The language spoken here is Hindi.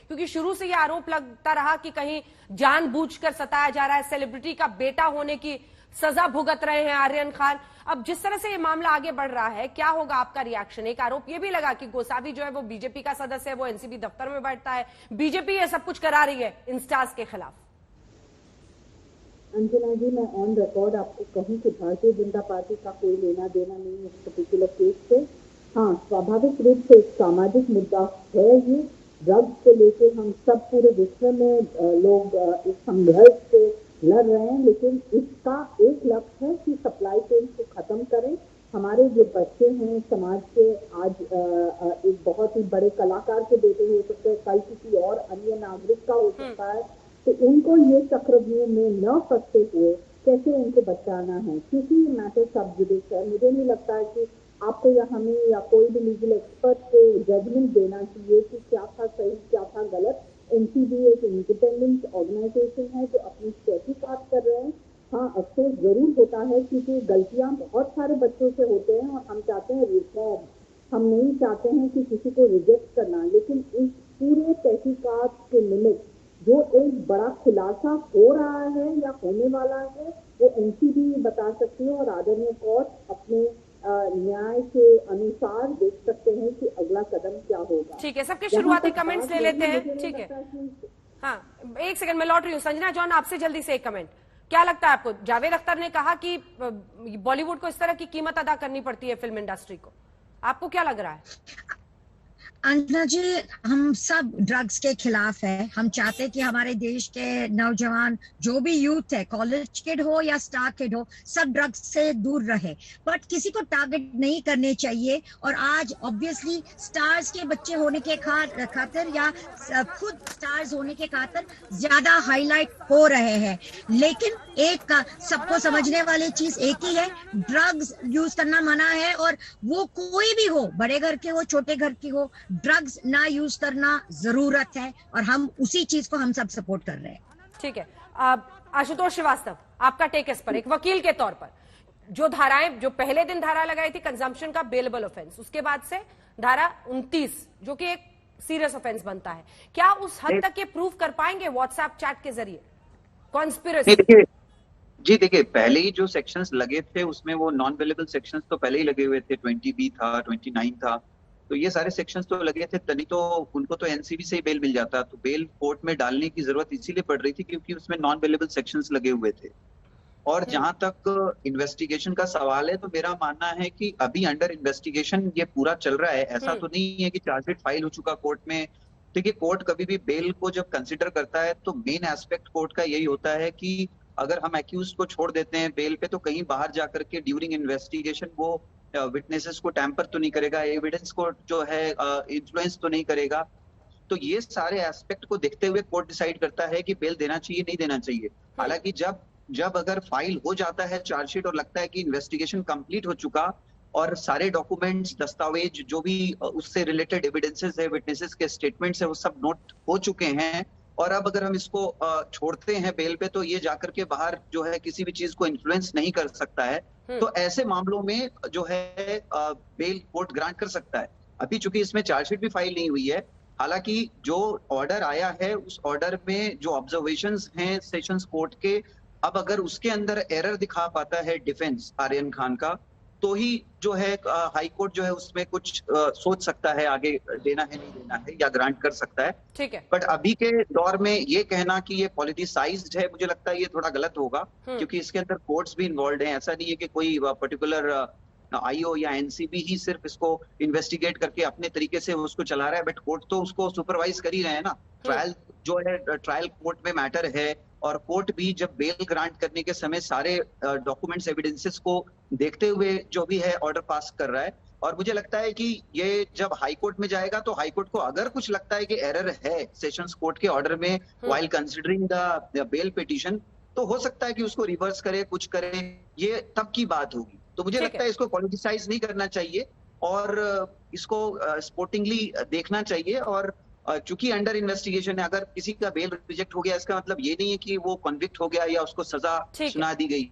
क्योंकि शुरू से ये आरोप लगता रहा कि कहीं जानबूझकर सताया जा रहा है, सेलिब्रिटी का बेटा होने की सजा भुगत रहे हैं आर्यन खान। अब जिस तरह से ये मामला आगे बढ़ रहा है, क्या होगा आपका रिएक्शन? एक आरोप ये भी लगा कि गोसावी जो है वो बीजेपी का सदस्य है, वो एनसीबी दफ्तर में बैठता है, बीजेपी ये सब कुछ करा रही है इंस्टार्स के खिलाफ। अंजना जी, मैं ऑन रिकॉर्ड आपको कहूं कि भारतीय जनता पार्टी का कोई लेना देना नहीं इस पर्टिकुलर केस से। हाँ, स्वाभाविक रूप से एक सामाजिक मुद्दा है ये। ड्रग्स को लेके हम सब पूरे विश्व में लोग इस संघर्ष से लड़ रहे हैं, लेकिन इसका एक लक्ष्य है कि सप्लाई चेन को खत्म करें। हमारे जो बच्चे हैं समाज के, आज एक बहुत ही बड़े कलाकार के बेटे हो सकते हैं, कल किसी और अन्य नागरिक का हो सकता है, तो उनको ये चक्रव्यूह में न फंसते हुए कैसे उनको बचाना है, क्योंकि ये मैटर सब जुडिस है। मुझे नहीं लगता है कि आपको या हमें या कोई भी लीगल एक्सपर्ट को जजमेंट देना चाहिए कि क्या था सही क्या था गलत। एनसीबी एक इंडिपेंडेंट ऑर्गेनाइजेशन है जो अपनी तहकीकात कर रहे हैं। हाँ, अफसोस जरूर होता है क्योंकि गलतियां बहुत सारे बच्चों से होते हैं और हम चाहते हैं रिफॉर्म, हम नहीं चाहते हैं कि किसी को रिजेक्ट करना, लेकिन इस पूरे तहकीकात के निमित्त जो एक बड़ा खुलासा हो रहा है या होने वाला है वो एनसीबी बता सकती है और आदरणीय कोर्ट अपने न्याय के अनुसार देख सकते हैं कि अगला कदम क्या होगा। ठीक है, सबके शुरुआती कमेंट्स ले लेते हैं। ठीक है, हाँ, एक सेकंड में लौट रही हूँ। संजना जॉन, आपसे जल्दी से एक कमेंट, क्या लगता है आपको? जावेद अख्तर ने कहा कि बॉलीवुड को इस तरह की कीमत अदा करनी पड़ती है फिल्म इंडस्ट्री को, आपको क्या लग रहा है? अंजना जी, हम सब ड्रग्स के खिलाफ है। हम चाहते हैं कि हमारे देश के नौजवान, जो भी यूथ है, कॉलेज किड हो या स्टार किड हो, सब ड्रग्स से दूर रहे, बट किसी को टारगेट नहीं करने चाहिए। और आज ऑब्वियसली स्टार्स के बच्चे होने के खातिर या खुद स्टार्स होने के खातिर ज्यादा हाईलाइट हो रहे हैं, लेकिन एक सबको समझने वाली चीज एक ही है, ड्रग्स यूज करना मना है। और वो कोई भी हो, बड़े घर के हो छोटे घर के हो, ड्रग्स ना यूज करना जरूरत है और हम उसी चीज को हम सब सपोर्ट कर रहे हैं। ठीक है, आशुतोष श्रीवास्तव, आपका टेक इस पर एक वकील के तौर पर। जो धाराएं, जो पहले दिन धारा लगाई थी कंजम्पशन का बेलेबल ऑफेंस, उसके बाद से धारा 29 जो कि एक सीरियस ऑफेंस बनता है, क्या उस हद तक ये प्रूव कर पाएंगे व्हाट्सएप चैट के जरिए कॉन्स्पिरेसी? जी देखिए, पहले ही जो सेक्शंस लगे थे उसमें वो नॉन बेलेबल सेक्शंस तो पहले ही लगे हुए थे, 20B था, 29 था, तो ये सारे सेक्शंस तो लगे थे, तभी तो उनको तो एनसीबी से ही बेल मिल जाता। तो बेल कोर्ट में डालने की जरूरत इसीलिए पड़ रही थी क्योंकि उसमें नॉन बेलेबल सेक्शंस लगे हुए थे। और जहां तक इन्वेस्टिगेशन का सवाल है, तो मेरा मानना है कि अभी अंडर इन्वेस्टिगेशन ये पूरा चल रहा है। ऐसा तो नहीं है कि चार्जशीट फाइल हो चुका कोर्ट में। देखिए, कोर्ट कभी भी बेल को जब कंसिडर करता है तो मेन एस्पेक्ट कोर्ट का यही होता है कि अगर हम एक्यूज को छोड़ देते हैं बेल पे, तो कहीं बाहर जाकर के ड्यूरिंग इन्वेस्टिगेशन वो विटनेसेस को टैंपर तो नहीं करेगा, एविडेंस को जो है इन्फ्लुएंस तो नहीं करेगा। तो ये सारे एस्पेक्ट को देखते हुए कोर्ट डिसाइड करता है कि बेल देना चाहिए नहीं देना चाहिए। हालांकि जब अगर फाइल हो जाता है चार्जशीट और लगता है कि इन्वेस्टिगेशन कंप्लीट हो चुका और सारे डॉक्यूमेंट्स, दस्तावेज, जो भी उससे रिलेटेड एविडेंसेस है, विटनेसेस के स्टेटमेंट्स है, वो सब नोट हो चुके हैं, और अब अगर हम इसको छोड़ते हैं बेल पे, तो ये जाकर के बाहर जो है किसी भी चीज को इन्फ्लुएंस नहीं कर सकता है। तो ऐसे मामलों में जो है बेल कोर्ट ग्रांट कर सकता है। अभी चूंकि इसमें चार्जशीट भी फाइल नहीं हुई है, हालांकि जो ऑर्डर आया है उस ऑर्डर में जो ऑब्जर्वेशंस हैं सेशंस कोर्ट के, अब अगर उसके अंदर एरर दिखा पाता है डिफेंस आर्यन खान का, तो ही जो है हाई कोर्ट जो है उसमें कुछ सोच सकता है आगे देना है नहीं देना है, या ग्रांट कर सकता है। ठीक है, बट अभी के दौर में ये कहना कि ये पॉलिटिसाइज्ड है, मुझे लगता है ये थोड़ा गलत होगा, क्योंकि इसके अंदर कोर्ट्स भी इन्वॉल्व हैं। ऐसा नहीं है कि कोई पर्टिकुलर आईओ या एनसीबी ही सिर्फ इसको इन्वेस्टिगेट करके अपने तरीके से उसको चला रहा है, बट कोर्ट तो उसको सुपरवाइज कर ही रहे हैं ना। ट्रायल जो है, ट्रायल कोर्ट में मैटर है, और कोर्ट भी जब बेल ग्रांट करने के समय सारे डॉक्यूमेंट्स, एविडेंसेस को देखते हुए जो भी है ऑर्डर पास कर रहा है। और मुझे लगता है कि ये जब हाई कोर्ट में जाएगा तो हाई कोर्ट को अगर कुछ लगता है कि एरर है सेशंस कोर्ट के ऑर्डर में while considering the bail petition, तो हो सकता है कि उसको रिवर्स करे, कुछ करे, ये तब की बात होगी। तो मुझे लगता है इसको पॉलिटिसाइज नहीं करना चाहिए और इसको स्पोर्टिंगली देखना चाहिए। और चूंकि अंडर इन्वेस्टिगेशन है, अगर किसी का बेल रिजेक्ट हो गया इसका मतलब ये नहीं है कि वो कन्विक्ट हो गया या उसको सजा सुना दी गई।